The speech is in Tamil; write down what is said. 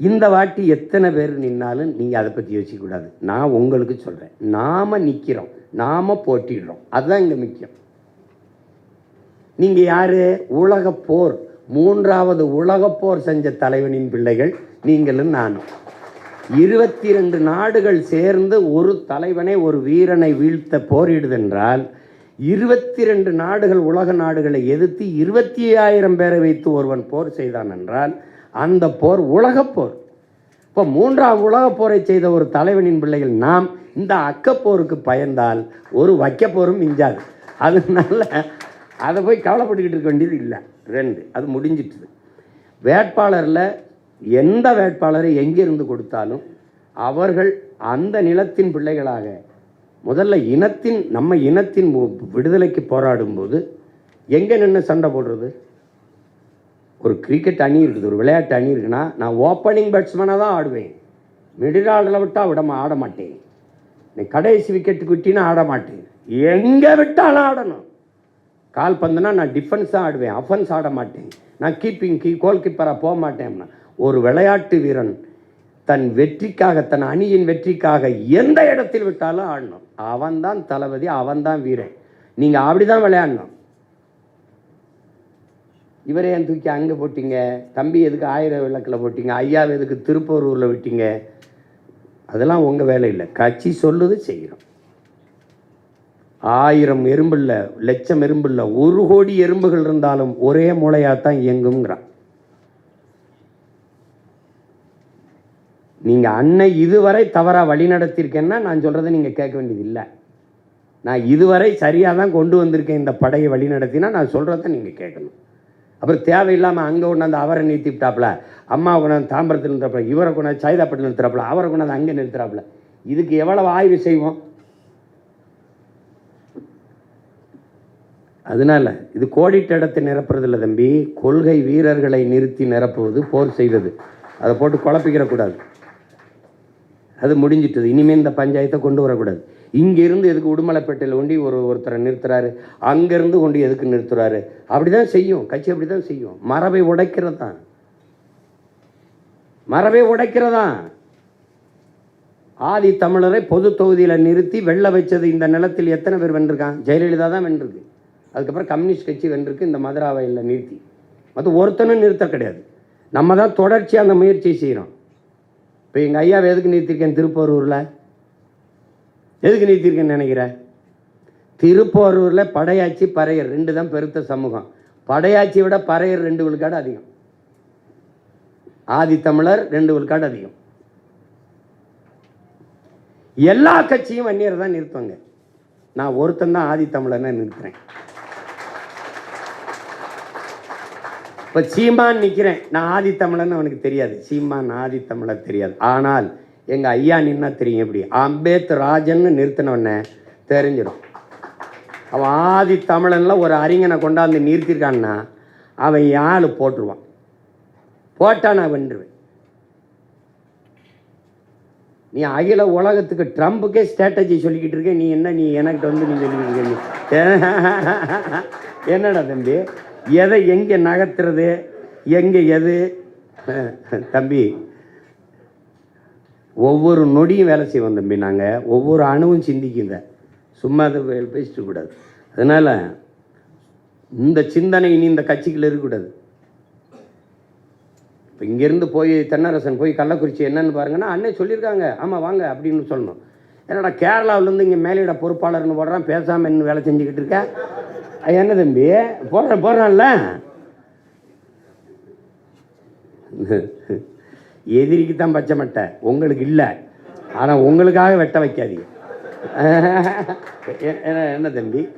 இந்த வாட்டி எத்தனை பேர் நின்னாலும் நீங்கள் அதை பற்றி யோசிக்கக்கூடாது. நான் உங்களுக்கு சொல்கிறேன், நாம் நிற்கிறோம், நாம் போட்டிடுறோம், அதுதான் இங்கே முக்கியம். நீங்கள் யார்? உலகப் போர், 3வது உலகப் போர் செஞ்ச தலைவனின் பிள்ளைகள் நீங்களும் நானும். 22 நாடுகள் சேர்ந்து ஒரு தலைவனை, ஒரு வீரனை வீழ்த்த போரிடுதென்றால் 22 நாடுகள், உலக நாடுகளை எதிர்த்து 25,000 பேரை வைத்து ஒருவன் போர் செய்தான் என்றால் அந்த போர் உலகப்போர். இப்போ 3ஆம் உலகப் போரை செய்த ஒரு தலைவனின் பிள்ளைகள் நாம் இந்த அக்கப்போருக்கு பயந்தால் ஒரு வைக்கப்போரும் மிஞ்சாது. அதனால அதை போய் கவலைப்பட்டுக்கிட்டு இருக்க வேண்டியது இல்லை. 2 அது முடிஞ்சிட்டுது. வேட்பாளரில் எந்த வேட்பாளரை எங்கிருந்து கொடுத்தாலும் அவர்கள் அந்த நிலத்தின் பிள்ளைகளாக முதல்ல நம்ம இனத்தின் விடுதலைக்கு போராடும்போது எங்கே நின்று சண்டை போடுறது? ஒரு கிரிக்கெட் அணி இருக்குது, ஒரு விளையாட்டு அணி இருக்குன்னா நான் ஓப்பனிங் பேட்ஸ்மேனாக தான் ஆடுவேன். மிடில் ஆர்டரில் விட்டால் ஆட மாட்டேன். நீ கடைசி விக்கெட்டுக்கு விட்டினா ஆட மாட்டேன். எங்கே விட்டாலும் ஆடணும். கால் பந்துனா நான் டிஃபென்ஸ் தான் ஆடுவேன், அஃபென்ஸ் ஆட மாட்டேன். நான் கோல் கீப்பராக போக மாட்டேன்னா. ஒரு விளையாட்டு வீரன் தன் வெற்றிக்காக, தன் அணியின் வெற்றிக்காக எந்த இடத்தில் விட்டாலும் ஆடணும். அவன்தான் தளபதி, அவன்தான் வீரன். நீங்கள் அப்படி தான் விளையாடணும். இவரே என் தூக்கி அங்கே போட்டிங்க, தம்பி எதுக்கு 1000 விளக்கில் போட்டிங்க, ஐயாவை எதுக்கு திருப்பூரூரில் விட்டீங்க, அதெல்லாம் உங்கள் வேலை இல்லை. கட்சி சொல்லுது செய்கிறோம். 1000 எறும்பு இல்லை, லட்சம் எறும்பு இல்லை, 1 கோடி எறும்புகள் இருந்தாலும் ஒரே மூளையாகத்தான் இயங்குங்கிறான். நீங்கள் அன்னை இதுவரை தவறாக வழி நடத்தியிருக்கேன்னா நான் சொல்கிறத நீங்கள் கேட்க வேண்டியது இல்லை. நான் இதுவரை சரியாக தான் கொண்டு வந்திருக்கேன் இந்த படையை வழி நடத்தினா நான் சொல்கிறத நீங்கள் கேட்கணும். அப்புறம் தேவையில்லாமல் அங்கே கொண்டாந்து அவரை நிறுத்திவிட்டாப்புல, அம்மாவை கொண்டாந்து தாம்பரத்தில் நிறுத்துறாப்புல, இவரை கொண்டாந்து சைதாப்பட்டு நிறுத்துறாப்புல, அவரை கொண்டாந்து அங்கே நிறுத்துறாப்புல. இதுக்கு எவ்வளவு ஆய்வு செய்வோம்? அதனால இது கோடிட்ட இடத்தை நிரப்புறதில்லை தம்பி, கொள்கை வீரர்களை நிறுத்தி நிரப்புவது, போர் செய்வது. அதை போட்டு குழப்பிக்கிறக்கூடாது. அது முடிஞ்சிட்டது. இனிமேல் இந்த பஞ்சாயத்தை கொண்டு வரக்கூடாது. இங்கேருந்து எதுக்கு உடுமலைப்பேட்டையில் கொண்டு ஒருத்தரை நிறுத்துறாரு, அங்கேருந்து கொண்டு எதுக்கு நிறுத்துறாரு? அப்படி தான் செய்யும் கட்சி, அப்படி தான் செய்யும். மரபை உடைக்கிறதான், மரபை உடைக்கிறதான். ஆதி தமிழரை பொது தொகுதியில் நிறுத்தி வெள்ள வச்சது இந்த நிலத்தில் எத்தனை பேர் வென்றிருக்கான்? ஜெயலலிதா தான் வென்றிருக்கு. அதுக்கப்புறம் கம்யூனிஸ்ட் கட்சி வென்றிருக்கு இந்த மதுராவையில் நிறுத்தி. அது ஒருத்தனும் நிறுத்த கிடையாது. நம்ம தான் தொடர்ச்சியாக அந்த முயற்சியை செய்கிறோம். இப்போ எங்கள் ஐயாவை எதுக்கு நிறுத்திருக்கேன்? திருப்போரூரில் எதுக்கு நிறுத்திருக்கேன்னு நினைக்கிறேன்? திருப்போரூரில் படையாச்சி, பறையர் 2 தான் பெருத்த சமூகம். படையாச்சியை விட பறையர் 2 விழுக்காடு அதிகம், ஆதி தமிழர் 2 விழுக்காடு அதிகம். எல்லா கட்சியும் வன்னியர் தான் நிறுத்துவாங்க. நான் ஒருத்தன் தான் ஆதி தமிழர்னு நிறுத்துறேன். இப்போ சீமான் நிற்கிறேன், நான் ஆதி தமிழன்னு அவனுக்கு தெரியாது. சீமான் ஆதி தமிழர் தெரியாது. ஆனால் எங்கள் ஐயா நின்னா தெரியும். எப்படி அம்பேத் ராஜன்னு நிறுத்தினவன தெரிஞ்சிடும். அவன் ஆதி தமிழன்ல ஒரு அறிஞனை கொண்டாந்து நிறுத்திருக்கான்னா அவன் யாழ் போட்டுருவான். போட்டா நான் வென்றுவேன். நீ அகில உலகத்துக்கு ட்ரம்புக்கே ஸ்ட்ராட்டஜி சொல்லிக்கிட்டு இருக்க, நீ என்ன நீ எனக்கிட்ட வந்து நீ சொல்லிக்கிட்டு இருக்க? என்னடா தம்பி, எதை எங்கே நகர்த்துறது, எங்கே எது? தம்பி ஒவ்வொரு நொடியும் வேலை செய்வோம் தம்பி. நாங்கள் ஒவ்வொரு அணுவும் சிந்திக்குங்க, சும்மா அதை பேசிட்டு கூடாது. அதனால் இந்த சிந்தனை இனி இந்த கட்சிகள் இருக்கக்கூடாது. இப்போ இங்கேருந்து போய் தென்னரசன் போய் கள்ளக்குறிச்சி என்னன்னு பாருங்கன்னா அண்ணே சொல்லியிருக்காங்க, ஆமாம் வாங்க அப்படின்னு சொல்லணும். என்னடா கேரளாவிலேருந்து இங்கே மேலிட பொறுப்பாளர்னு போடுறான், பேசாமல் என்ன வேலை செஞ்சுக்கிட்டு இருக்க? என்ன தம்பி போடுறான்ல, எதிரிக்கு தான் பச்சை மட்டை, உங்களுக்கு இல்லை. ஆனால் உங்களுக்காக வெட்ட வைக்காதீங்க. என்ன தம்பி?